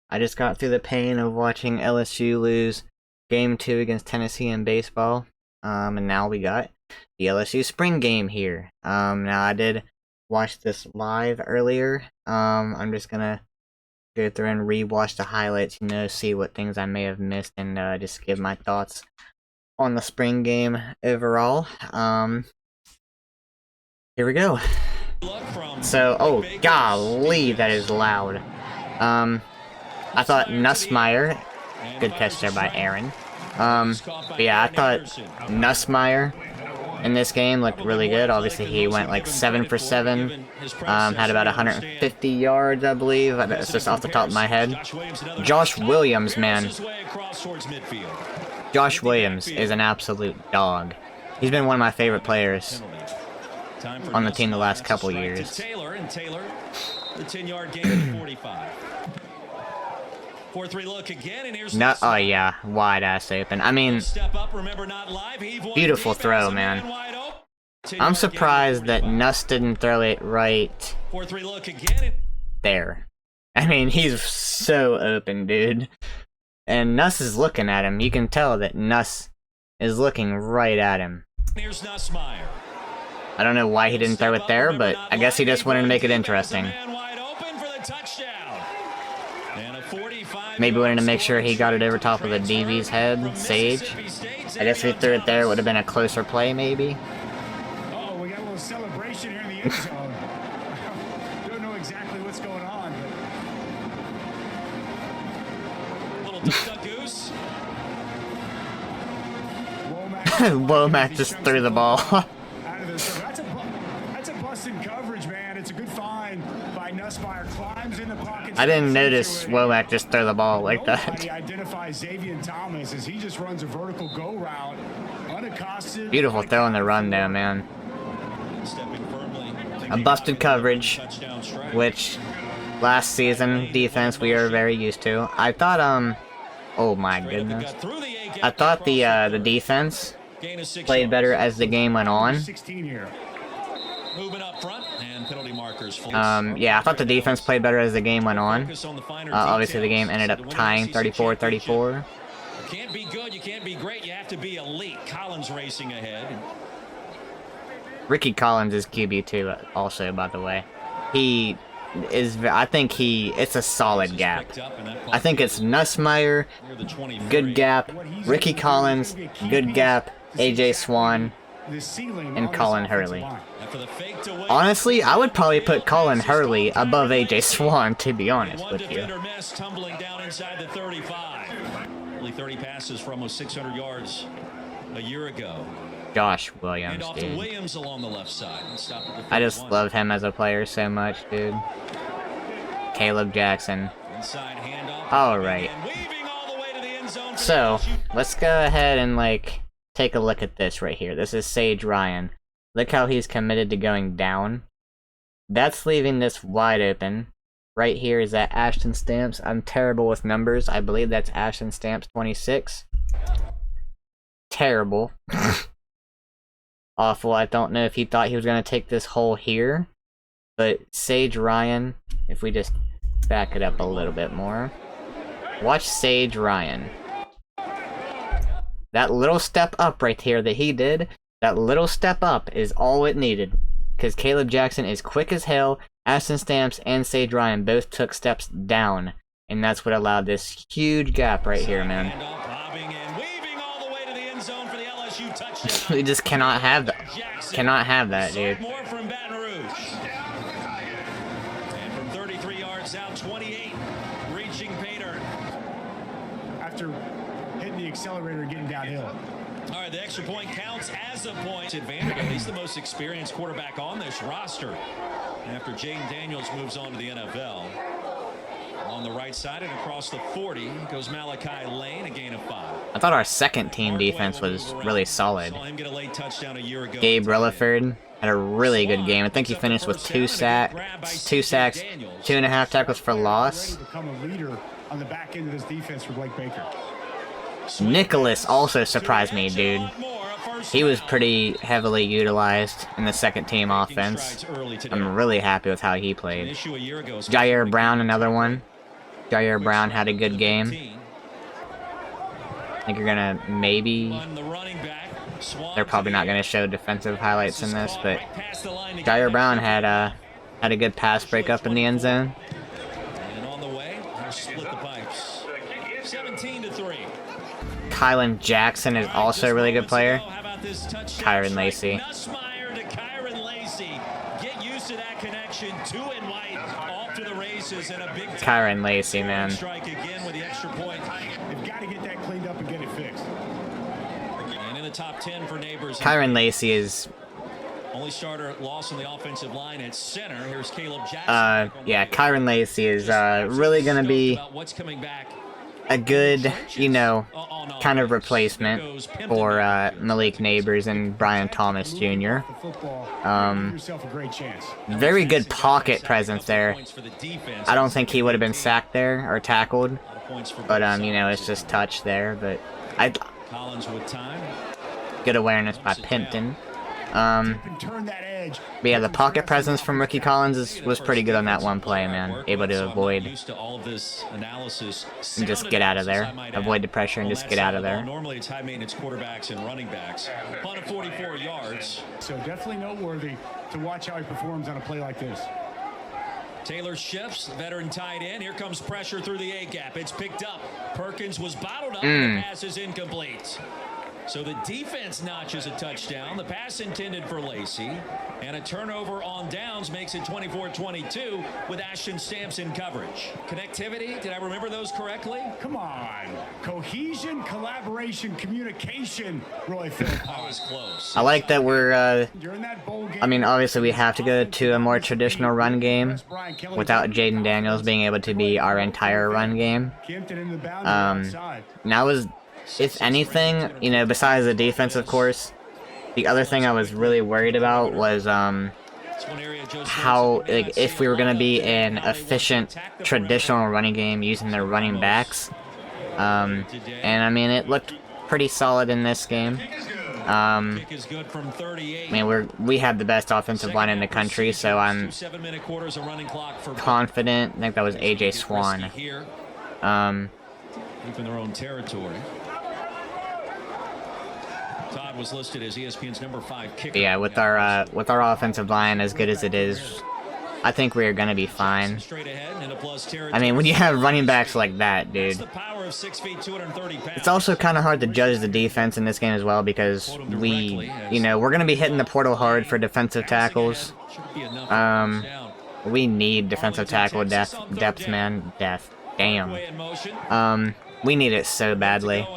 I just got through the pain of watching LSU lose Game 2 against Tennessee in baseball. And now we got the LSU spring game here. Now I did watch this live earlier. I'm just gonna go through and re-watch the highlights, see what things I may have missed, and just give my thoughts on the spring game overall. Here we go. So, oh golly, that is loud. I thought Nussmeier, good catch there by Aaron. But yeah, I thought Nussmeier in this game looked really good. Obviously, he went like 7 for 7, had about 150 yards, I believe. That's just off the top of my head. Josh Williams, man. Josh Williams is an absolute dog. He's been one of my favorite players on the team the last couple years. Taylor, the 10-yard gain 45. 4-3 look again, and here's oh yeah, wide ass open. I mean, beautiful throw, man. I'm surprised that Nuss didn't throw it right there. I mean, he's so open, dude. And Nuss is looking at him. You can tell that Nuss is looking right at him. Here's Nussmeier. I don't know why he didn't throw it there, but I guess he just wanted to make it interesting. Maybe wanted to make sure he got it over top of the DB's head, Sage. I guess if he threw it there, it would have been a closer play, maybe. Oh, we got a little celebration here in the end zone. Don't know exactly what's going on, but... Little duck goose. Womack just threw the ball. That's a busted coverage, man. It's a good find by Nussmeier. Climbs in the pocket. I didn't notice Womack just throw the ball like that. He identifies Xavier Thomas as he just runs a vertical go route, unaccosted. Beautiful throw in the run there, man. A busted coverage, which last season defense we are very used to. I thought oh my goodness, I thought the defense played better as the game went on. Yeah, I thought the defense played better as the game went on. Obviously, the game ended up tying 34-34. You can't be good, you can't be great, you have to be elite. Collins racing ahead. Ricky Collins is QB2 also, by the way. He is, I think it's a solid gap. I think it's Nussmeier, good gap, Ricky Collins, good gap, AJ Swan, and Colin Hurley. Honestly, I would probably put Colin Hurley above AJ Swan, to be honest with you. Tumbling down inside the 35. Only 30 passes for almost 600 yards a year ago. Josh Williams, dude. Williams along the left side. I just love him as a player so much, dude. Caleb Jackson. Alright. So, let's go ahead and, take a look at this right here. This is Sage Ryan. Look how he's committed to going down. That's leaving this wide open. Right here is that Ashton Stamps. I'm terrible with numbers. I believe that's Ashton Stamps 26. Terrible. Awful. I don't know if he thought he was going to take this hole here. But Sage Ryan, if we just back it up a little bit more. Watch Sage Ryan. That little step up right here that he did, that little step up is all it needed. Because Caleb Jackson is quick as hell. Ashton Stamps and Sage Ryan both took steps down. And that's what allowed this huge gap right here, man. We just cannot have that. Cannot have that, dude. And from 33 yards out, 28, reaching Pater. After hitting the accelerator and getting downhill. All right, the extra point counts as a point advantage. At least the most experienced quarterback on this roster. After Jaden Daniels moves on to the NFL. On the right side and across the 40 goes Malachi Lane, a gain of 5. I thought our second team defense was really solid. Gabe Relaford had a really good game. I think he finished with 2 sacks, 2.5 tackles for loss. Nicholas also surprised me, dude. He was pretty heavily utilized in the second team offense. I'm really happy with how he played. Jair Brown, another one. Jair Brown had a good game. I think you're gonna maybe... They're probably not gonna show defensive highlights in this, but Jair Brown had a good pass breakup in the end zone. And on the way, they'll split the pipes. 17-3. Kylan Jackson is also a really good player. Kyren Lacy. Nussmeier to Kyren Lacy. Get used to that connection. 2 and white off to the races and a big Kyren Lacy, man. strike again with the extra point. They've got to get that cleaned up and get it fixed. And in the top 10 for Neighbors. Kyren Lacy is... Only starter loss on the offensive line at center. Here's Caleb Jackson. Yeah, Kyren Lacy is really gonna be What's coming back a good, you know, kind of replacement for Malik Neighbors and Brian Thomas Jr. The football, give yourself a great chance. Very good pocket presence there. I don't think he would have been sacked there or tackled, but you know, it's just touch there. But Collins with time. good awareness by Pimpton. And turn that edge. But yeah, the pocket presence from Ricky Collins was pretty good on that one play, man. Able to avoid and just get out of there. Avoid the pressure and just get out of there. Normally it's high maintenance quarterbacks and running backs. Punt of 44 yards. So definitely noteworthy to watch how he performs on a play like this. Taylor shifts, veteran tight end. Here comes pressure through the A-gap. It's picked up. Perkins was bottled up and the pass is incomplete. So the defense notches a touchdown. The pass intended for Lacy. And a turnover on downs makes it 24-22 with Ashton Stamps in coverage. Connectivity, did I remember those correctly? Come on. Cohesion, collaboration, communication, Roy Philpott. I was close. I like that we're, During that bowl game, I mean, obviously we have to go to a more traditional run game without Jaden Daniels being able to be our entire run game. Kimpton in the boundary outside. And that was, if anything, you know, besides the defense, of course, the other thing I was really worried about was, how, like, if we were going to be an efficient, traditional running game using their running backs. And, I mean, it looked pretty solid in this game. I mean, we have the best offensive line in the country, so I'm confident. I think that was AJ Swan. Keeping their own territory. Todd was listed as ESPN's number 5 kicker. Yeah, with our offensive line as good as it is, I think we are gonna be fine. I mean, when you have running backs like that, dude, it's also kind of hard to judge the defense in this game as well because we, you know, we're gonna be hitting the portal hard for defensive tackles. We need defensive tackle depth, man. Damn. We need it so badly.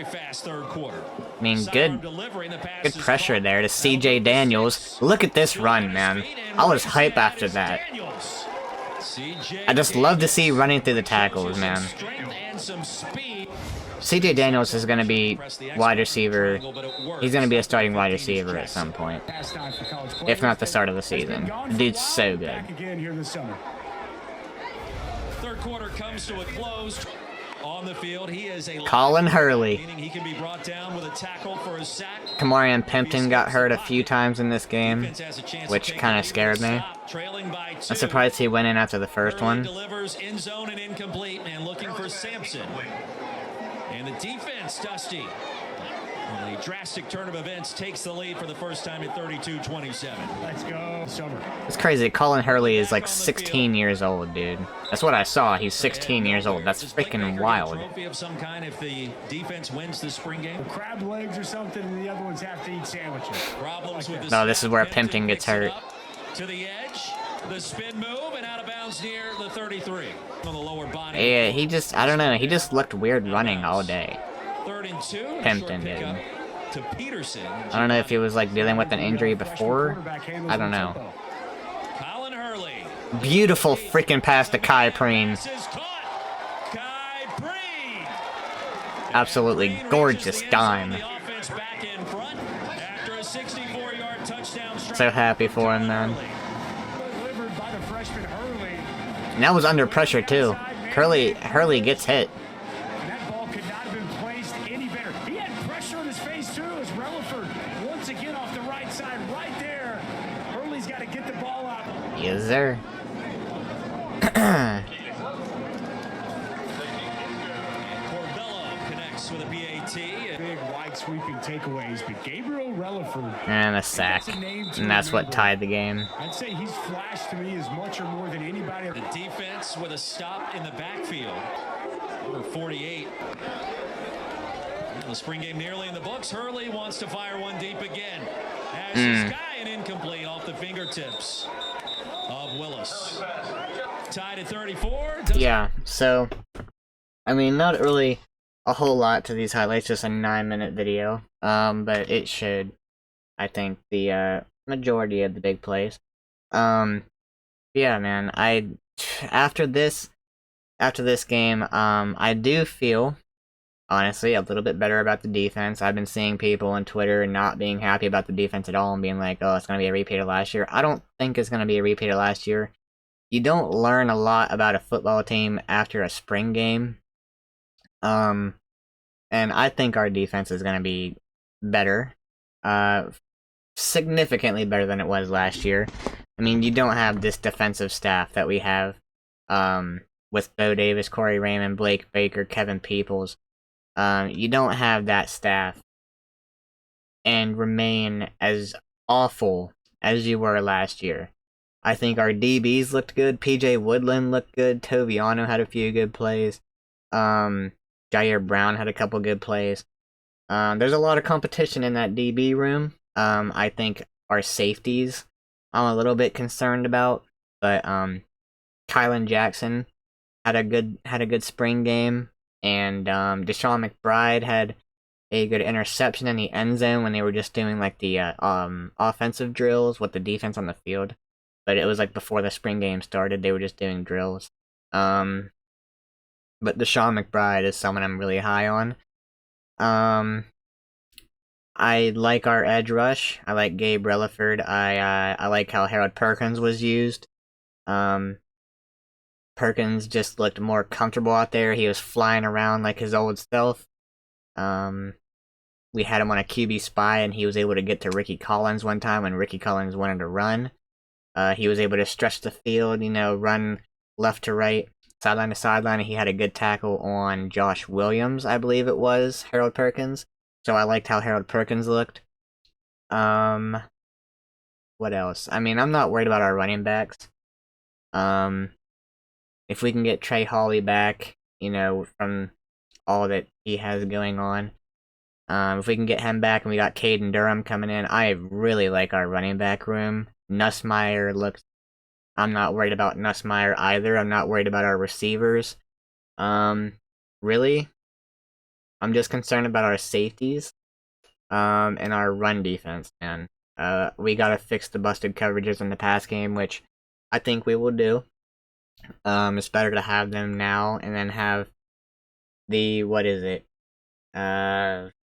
I mean, good pressure there to CJ Daniels. Look at this run, man. I was hype after that. I just love to see running through the tackles, man. CJ Daniels is going to be wide receiver. He's going to be a starting wide receiver at some point. If not the start of the season. Dude's so good. Third quarter comes to a close. On the field, he is a Colin Hurley. He can be brought down with a tackle for a sack. Kamarian Pimpton got hurt a few times in this game, which kind of scared me. I'm surprised he went in after the first one. Delivers in zone and incomplete, and looking for Sampson. And the defense, Dusty. And the drastic turn of events takes the lead for the first time at 32-27. Let's go, Summer. It's crazy. Colin Hurley is like 16 years old, dude. That's what I saw. He's 16 years old. That's freaking wild. Trophy of some kind if the defense wins the spring game. Crab legs or something, and the other ones have to eat sandwiches. Problems with the No, this is where Pimpton gets hurt. To the edge, the spin move, and out of bounds near the 33 on the lower body. Yeah, he just, I don't know. He just looked weird running all day. 3rd and 2. Pimpton did. To Peterson. I don't know if he was like dealing with an injury before. I don't know. Colin Hurley. Beautiful freaking pass to Kai Preen. Absolutely gorgeous dime. So happy for him, man. And that was under pressure too. Hurley gets hit. That ball could not have been placed any better. He had pressure on his face too as Relaford once again off the right side right there. Hurley's got to get the ball out. Yes, sir. Brooks with a BAT. Big, wide sweeping takeaways, but Gabriel Relaford. And a sack. And that's what tied the game. I'd say he's flashed to me as much or more than anybody. The defense with a stop in the backfield. Number 48. The spring game nearly in the books. Hurley wants to fire one deep again. As this guy an incomplete off the fingertips of Willis. Tied at 34. Yeah, so, I mean, not really a whole lot to these highlights, just a 9-minute video. But it should, I think, the majority of the big plays. Yeah, man, after this game, I do feel, honestly, a little bit better about the defense. I've been seeing people on Twitter not being happy about the defense at all and being like, oh, it's going to be a repeat of last year. I don't think it's going to be a repeat of last year. You don't learn a lot about a football team after a spring game. And I think our defense is going to be better. Significantly better than it was last year. I mean, you don't have this defensive staff that we have with Bo Davis, Corey Raymond, Blake Baker, Kevin Peoples. You don't have that staff and remain as awful as you were last year. I think our DBs looked good. PJ Woodland looked good. Toviano had a few good plays. Jair Brown had a couple good plays. There's a lot of competition in that DB room. I think our safeties I'm a little bit concerned about, but Kylan Jackson had a good spring game, and Deshaun McBride had a good interception in the end zone when they were just doing like the offensive drills with the defense on the field. But it was like before the spring game started, they were just doing drills. But Deshaun McBride is someone I'm really high on. I like our edge rush. I like Gabe Relaford. I like how Harold Perkins was used. Perkins just looked more comfortable out there. He was flying around like his old self. We had him on a QB spy, and he was able to get to Ricky Collins one time when Ricky Collins wanted to run. He was able to stretch the field, run left to right, sideline to sideline. He had a good tackle on Josh Williams, I believe it was, Harold Perkins. So I liked how Harold Perkins looked. What else? I mean, I'm not worried about our running backs. If we can get Trey Hawley back, from all that he has going on. If we can get him back and we got Caden Durham coming in, I really like our running back room. Nussmeier looks... I'm not worried about Nussmeier either. I'm not worried about our receivers. Really? I'm just concerned about our safeties. And our run defense, man. We gotta fix the busted coverages in the pass game, which I think we will do. It's better to have them now and then have the,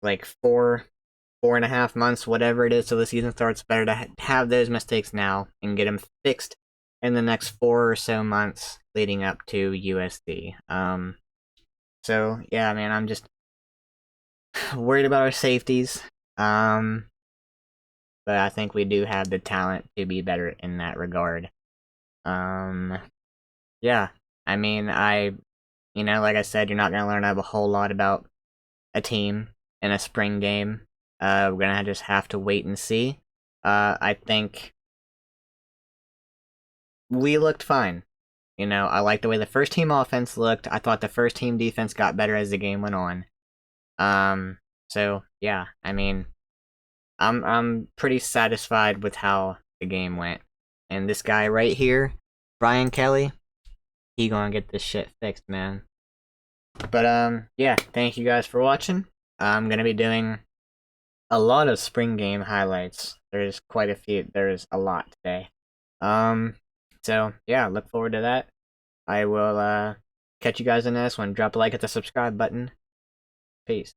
like 4.5 months, whatever it is, till the season starts. Better to have those mistakes now and get them fixed in the next 4 or so months leading up to USC. So yeah, man, I'm just worried about our safeties. But I think we do have the talent to be better in that regard. Yeah, I mean, like I said, you're not gonna learn a whole lot about a team in a spring game. We're gonna just have to wait and see. I think we looked fine. I like the way the first team offense looked. I thought the first team defense got better as the game went on. So yeah, I mean, I'm pretty satisfied with how the game went. And this guy right here, Brian Kelly, he gonna get this shit fixed, man. But yeah, thank you guys for watching. I'm gonna be doing a lot of spring game highlights. There's quite a few. There's a lot today. So yeah, look forward to that. I will catch you guys in the next one. Drop a like, hit the subscribe button. Peace.